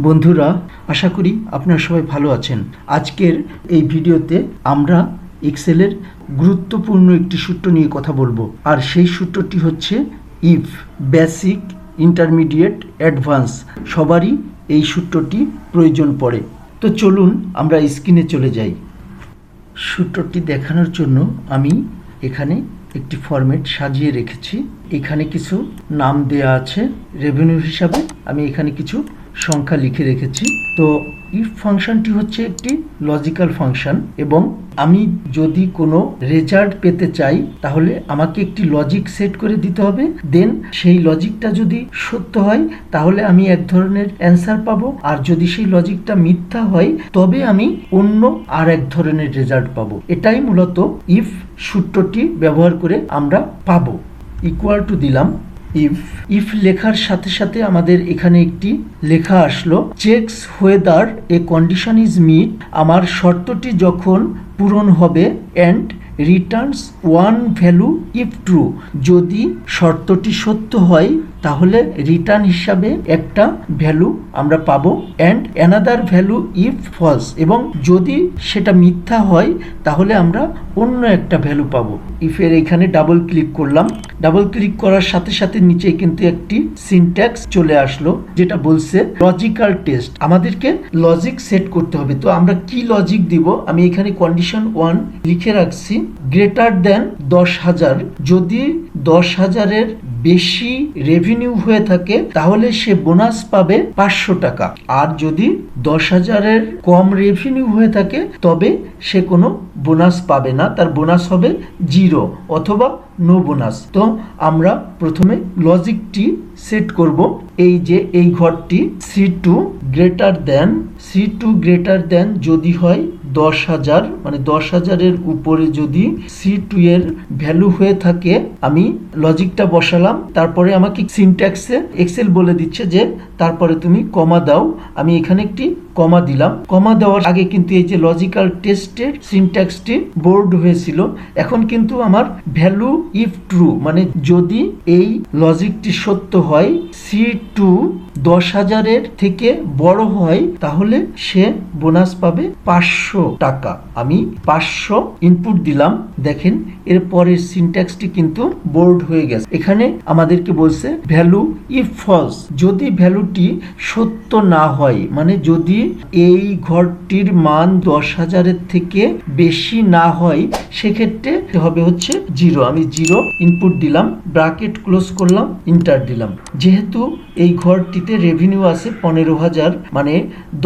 বন্ধুরা, আশা করি আপনারা সবাই ভালো আছেন। আজকের এই ভিডিওতে আমরা এক্সেলের গুরুত্বপূর্ণ একটি সূত্র নিয়ে কথা বলবো, আর সেই সূত্রটি হচ্ছে ইফ। বেসিক, ইন্টারমিডিয়েট, অ্যাডভান্স সবারই এই সূত্রটি প্রয়োজন পড়ে। তো চলুন আমরা স্ক্রিনে চলে যাই। সূত্রটি দেখানোর জন্য আমি এখানে একটি ফরম্যাট সাজিয়ে রেখেছি। এখানে কিছু নাম দেয়া আছে রেভিনিউ হিসাবে, আমি এখানে কিছু সংখ্যা লিখে রেখেছি। তো ইফ ফাংশনটি হচ্ছে একটি লজিক্যাল ফাংশন, এবং আমি যদি কোনো রেজাল্ট পেতে চাই তাহলে আমাকে একটি লজিক সেট করে দিতে হবে। দেন সেই লজিকটা যদি সত্য হয় তাহলে আমি এক ধরনের অ্যান্সার পাবো, আর যদি সেই লজিকটা মিথ্যা হয় তবে আমি অন্য আর এক ধরনের রেজাল্ট পাবো। এটাই মূলত ইফ সূত্রটি ব্যবহার করে আমরা পাবো। ইকুয়াল টু দিলাম ইফ লেখার সাথে সাথে আমাদের এখানে একটি লেখা আসলো, checks whether a condition is met. আমার শর্তটি যখন পূরণ হবে, and returns one value if true. যদি শর্তটি সত্য হয় তাহলে রিটার্ন হিসাবে একটা ভ্যালু আমরা পাবো, and another value if false. এবং যদি সেটা মিথ্যা হয় তাহলে আমরা অন্য একটা ভ্যালু পাবো। ইফের এখানে ডাবল ক্লিক করলাম। ডাবল ক্লিক করার সাথে সাথে নিচে কিন্তু একটি সিনট্যাক্স চলে আসলো, যেটা বলছে লজিক্যাল টেস্ট। আমাদেরকে লজিক সেট করতে হবে। তো আমরা কি লজিক দিব? আমি এখানে কন্ডিশন 1 লিখে রাখছি, গ্রেটার দেন 10,000। যদি 10,000-এর বেশি রেভিনিউ হয়ে থাকে তাহলে সে বোনাস পাবে 500 টাকা, আর যদি 10,000-এর কম রেভিনিউ হয়ে থাকে তবে সে কোনো বোনাস পাবে না, তার বোনাস হবে 0 অথবা নো বোনাস। তো আমরা প্রথমে লজিকটি সেট করব। এই যে এই ঘরটি C2 গ্রেটার দেন যদি হয় 10,000, মানে 10,000-এর উপরে যদি C2 এর ভ্যালু হয়ে থাকে, আমি লজিকটা বসালাম। তারপরে আমাকে সিনট্যাক্সে এক্সেল বলে দিচ্ছে যে তারপরে তুমি কমা দাও। আমি এখানে একটি কমা দিলাম। কমা দেওয়ার আগে কিন্তু এই যে লজিক্যাল টেস্টের সিনট্যাক্সটি বোল্ড হয়েছিল, এখন কিন্তু আমার ভ্যালু ইফ ট্রু, মানে যদি এই লজিকটি সত্য হয়, C2 10,000-এর থেকে বড় হয় তাহলে সে বোনাস পাবে 500 টাকা। আমি 500 ইনপুট দিলাম। দেখেন এর পরের সিনট্যাক্সটি কিন্তু বোল্ড হয়ে গেছে। এখানে আমাদেরকে বলছে ভ্যালু ইফ ফলস। যদি ভ্যালুটি সত্য না হয়, মানে যদি এই ঘরটির মান 10,000-এর থেকে বেশি না হয়, সেক্ষেত্রে হবে হচ্ছে 0। আমি 0 ইনপুট দিলাম, ব্র্যাকেট ক্লোজ করলাম, ইন্টার দিলাম। যেহেতু এই ঘরটিতে রেভিনিউ আছে 15,000, মানে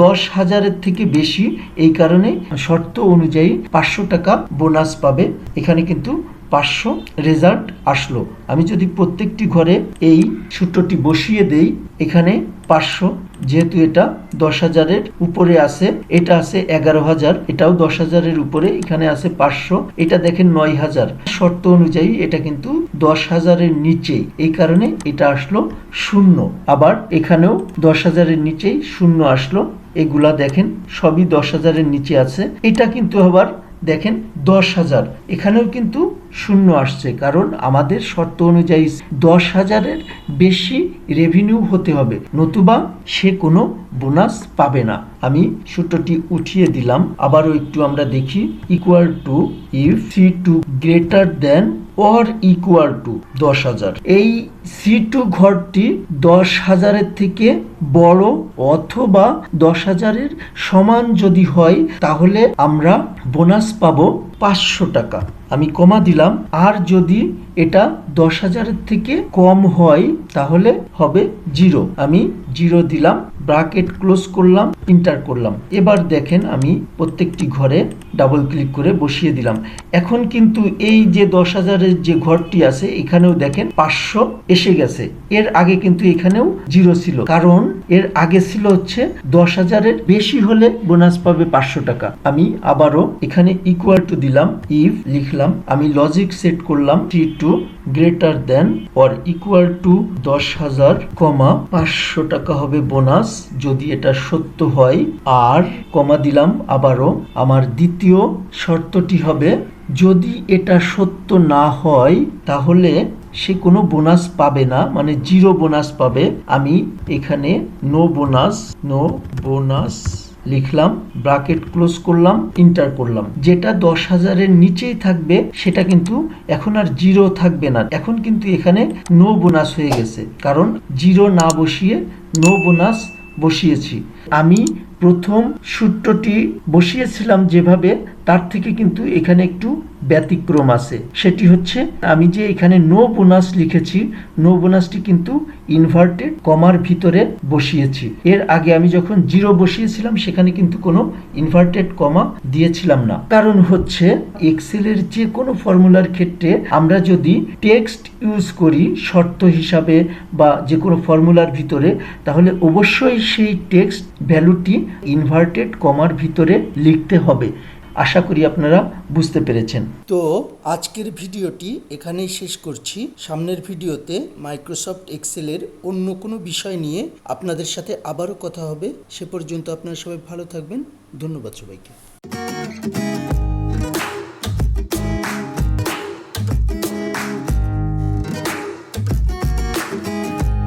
10,000-এর থেকে বেশি, এই কারণে শর্ত অনুযায়ী 500 টাকা বোনাস পাবে। এখানে কিন্তু 500 রেজাল্ট আসলো। আমি যদি প্রত্যেকটি ঘরে এই সূত্রটি বসিয়ে দেই, এখানে 500, যেহেতু এটা 10,000-এর উপরে আছে, এটা আছে 11,000, এটাও 10,000-এর উপরে, এখানে আছে 500, এটা দেখেন 9,000। শর্ত অনুযায়ী এটা কিন্তু 10,000-এর নিচে, এই কারণে এটা আসলো 0। আবার এখানেও 10,000-এর নিচেই 0 আসলো। এগুলা দেখেন সবই 10,000-এর নিচে আছে। এটা কিন্তু আবার দেখেন 10,000, এখানেও কিন্তু 0 আসছে, কারণ আমাদের শর্ত অনুযায়ী 10,000-এর বেশি রেভিনিউ হতে হবে, নতুবা সে কোনো বোনাস পাবে না। আমি সূত্রটি উঠিয়ে দিলাম। আবারও একটু আমরা দেখি, equal to if C2 greater than or equal to 10,000। এই C2 ঘরটি 10,000-এর থেকে বড় অথবা 10,000-এর সমান যদি হয় তাহলে আমরা বোনাস পাবো 500 টাকা। আমি কমা দিলাম। আর যদি এটা 10,000-এর থেকে কম হয় তাহলে হবে 0। আমি 0 দিলাম, ব্র্যাকেট ক্লোজ করলাম, ইন্টার করলাম। এবার দেখেন আমি প্রত্যেকটি ঘরে ডাবল ক্লিক করে বসিয়ে দিলাম। এখন কিন্তু এই যে 10,000-এর যে ঘরটি আছে, এখানেও দেখেন 500 এসে গেছে। এর আগে কিন্তু এখানেও 0 ছিল, কারণ এর আগে ছিল হচ্ছে 10,000-এর বেশি হলে বোনাস পাবে 500 টাকা। আমি আবারও এখানে ইকুয়াল টু দিলাম, ইফ লিখলাম, আমি লজিক সেট করলাম, C2 greater than or equal to 10,000, 500 টাকা হবে বোনাস যদি এটা সত্য হয়। আর কমা দিলাম আবারও। আমার দ্বিতীয় শর্তটি হবে যদি এটা সত্য না হয় তাহলে সে কোনো বোনাস পাবে না, মানে 0 বোনাস পাবে। আমি এখানে নো বোনাস লিখলাম, ব্র্যাকেট ক্লোজ করলাম, এন্টার করলাম। যেটা 10,000-এর নিচেই থাকবে সেটা কিন্তু এখন আর 0 থাকবে না, এখন কিন্তু এখানে নো বোনাস হয়ে গেছে, কারণ 0 না বসিয়ে নো বোনাস বসিয়েছি। আমি প্রথম সূত্রটি বসিয়েছিলাম যেভাবে, তার থেকে কিন্তু এখানে একটু ব্যতিক্রম আছে। সেটি হচ্ছে আমি যে এখানে নো বোনাস লিখেছি, নো বোনাসটি কিন্তু ইনভার্টেড কমার ভিতরে বসিয়েছি। এর আগে আমি যখন 0 বসিয়েছিলাম সেখানে কিন্তু কোনো ইনভার্টেড কমা দিয়েছিলাম না। কারণ হচ্ছে এক্সেলের যে কোনো ফর্মুলার ক্ষেত্রে আমরা যদি টেক্সট ইউজ করি শর্ত হিসাবে বা যে কোনো ফর্মুলার ভিতরে, তাহলে অবশ্যই সেই টেক্সট ভ্যালুটি ইনভার্টেড কমার ভিতরে লিখতে হবে। আশা করি আপনারা বুঝতে পেরেছেন। তো আজকের ভিডিওটি এখানেই শেষ করছি। সামনের ভিডিওতে মাইক্রোসফট এক্সেলের অন্য কোনো বিষয় নিয়ে আপনাদের সাথে আবারও কথা হবে। সে পর্যন্ত আপনারা সবাই ভালো থাকবেন। ধন্যবাদ সবাইকে।